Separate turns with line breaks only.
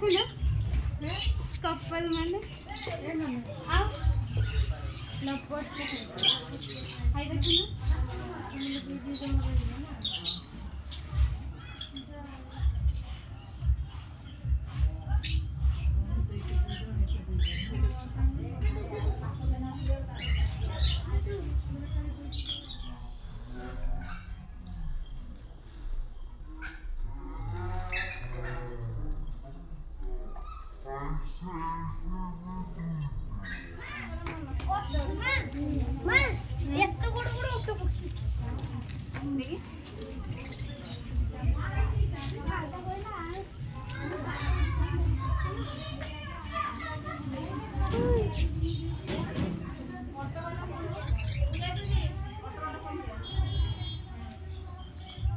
देखो ना कपल माने आओ लपट से हाय देखो ना মা এত বড় বড় ওকে দেখি